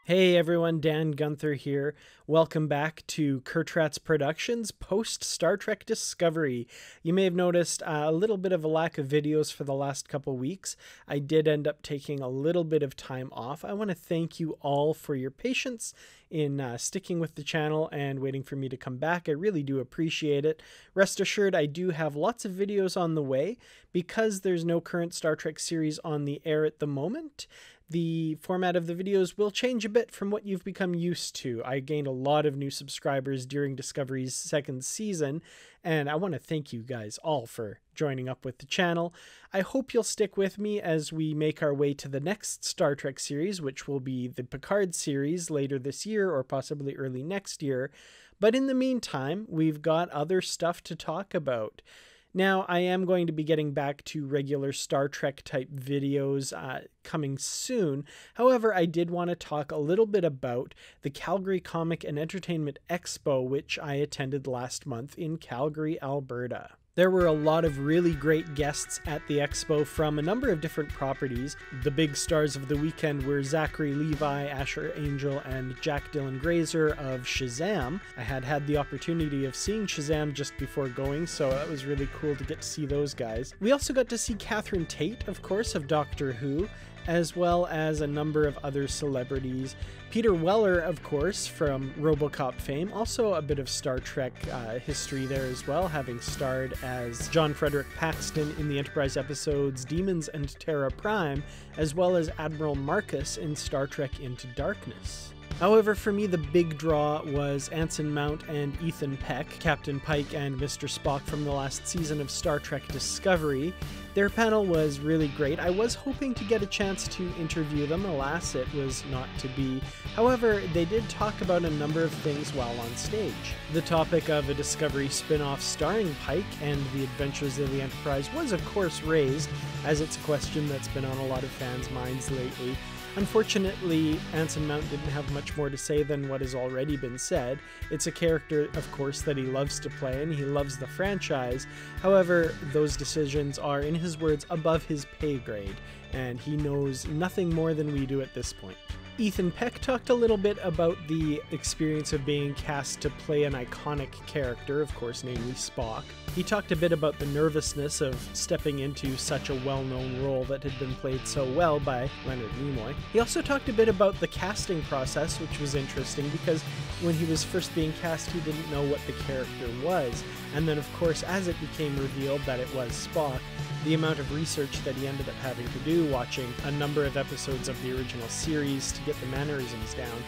Hey everyone, Dan Gunther here. Welcome back to Kertrats Productions post Star Trek Discovery. You may have noticed a little bit of a lack of videos for the last couple weeks. I did end up taking a little bit of time off. I want to thank you all for your patience in sticking with the channel and waiting for me to come back. I really do appreciate it. Rest assured, I do have lots of videos on the way. Because there's no current Star Trek series on the air at the moment, the format of the videos will change a bit from what you've become used to. I gained a lot of new subscribers during Discovery's second season, and I want to thank you guys all for joining up with the channel. I hope you'll stick with me as we make our way to the next Star Trek series, which will be the Picard series later this year or possibly early next year. But in the meantime, we've got other stuff to talk about. Now, I am going to be getting back to regular Star Trek type videos coming soon. However, I did want to talk a little bit about the Calgary Comic and Entertainment Expo, which I attended last month in Calgary, Alberta. There were a lot of really great guests at the expo from a number of different properties. The big stars of the weekend were Zachary Levi, Asher Angel, and Jack Dylan Grazer of Shazam. I had the opportunity of seeing Shazam just before going, so that was really cool to get to see those guys. We also got to see Catherine Tate, of course, of Doctor Who, as well as a number of other celebrities. Peter Weller, of course, from RoboCop fame, also a bit of Star Trek history there as well, having starred as John Frederick Paxton in the Enterprise episodes Demons and Terra Prime, as well as Admiral Marcus in Star Trek Into Darkness. However, for me, the big draw was Anson Mount and Ethan Peck, Captain Pike and Mr. Spock from the last season of Star Trek Discovery. Their panel was really great. I was hoping to get a chance to interview them, alas, it was not to be. However, they did talk about a number of things while on stage. The topic of a Discovery spin-off starring Pike and the adventures of the Enterprise was of course raised, as it's a question that's been on a lot of fans' minds lately. Unfortunately, Anson Mount didn't have much more to say than what has already been said. It's a character, of course, that he loves to play and he loves the franchise. However, those decisions are, in his words, above his pay grade, and he knows nothing more than we do at this point. Ethan Peck talked a little bit about the experience of being cast to play an iconic character, of course, namely Spock. He talked a bit about the nervousness of stepping into such a well-known role that had been played so well by Leonard Nimoy. He also talked a bit about the casting process, which was interesting because when he was first being cast, he didn't know what the character was. And then, of course, as it became revealed that it was Spock, the amount of research that he ended up having to do watching a number of episodes of the original series to get the mannerisms down,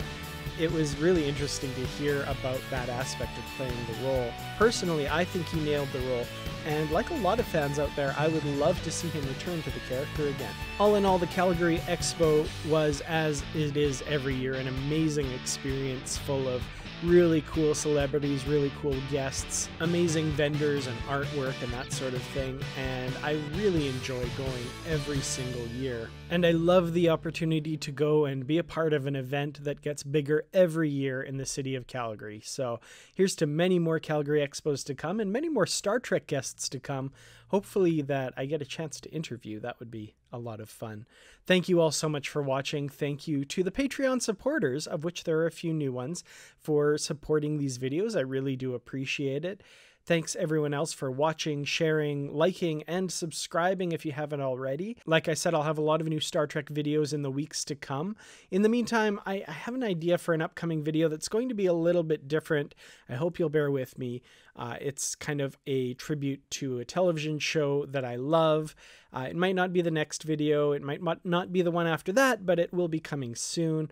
it was really interesting to hear about that aspect of playing the role. Personally, I think he nailed the role, and like a lot of fans out there, I would love to see him return to the character again. All in all, the Calgary Expo was, as it is every year, an amazing experience full of really cool celebrities, really cool guests, amazing vendors and artwork and that sort of thing, and I really enjoy going every single year. And I love the opportunity to go and be a part of an event that gets bigger every year in the city of Calgary. So here's to many more Calgary Expos to come and many more Star Trek guests to come. Hopefully that I get a chance to interview. That would be a lot of fun. Thank you all so much for watching. Thank you to the Patreon supporters, of which there are a few new ones, for supporting these videos. I really do appreciate it. Thanks everyone else for watching, sharing, liking, and subscribing if you haven't already. Like I said, I'll have a lot of new Star Trek videos in the weeks to come. In the meantime, I have an idea for an upcoming video that's going to be a little bit different. I hope you'll bear with me. It's kind of a tribute to a television show that I love. It might not be the next video, it might not be the one after that, but it will be coming soon.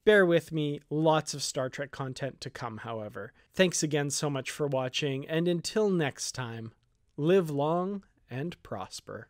Bear with me, lots of Star Trek content to come, however. Thanks again so much for watching, and until next time, live long and prosper.